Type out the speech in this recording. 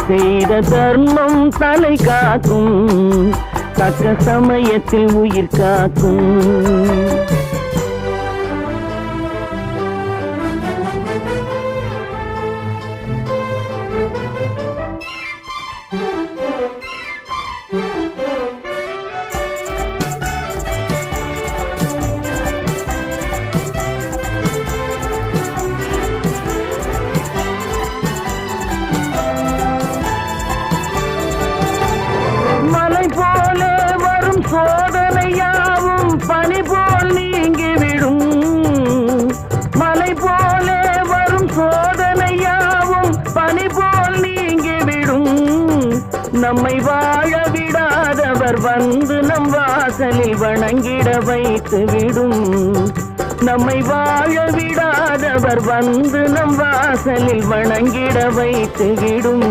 செய்த தர்மம் தலை காக்கும், தக்க சமயத்தில் உயிர் காக்கும். மலை போலே வரும் சோதனையாவும் பனி போல் நீங்கிவிடும். மலை போலே வரும் சோதனையாவும் பனி போல் நீங்கிவிடும். நம்மை வாழ விடாதவர் வந்து நம் வாசலில் வணங்கிட வைத்து விடும். நம்மை வாழ விடாதவர் வந்து நம் வாசலில் வணங்கிட வைத்து விடும்.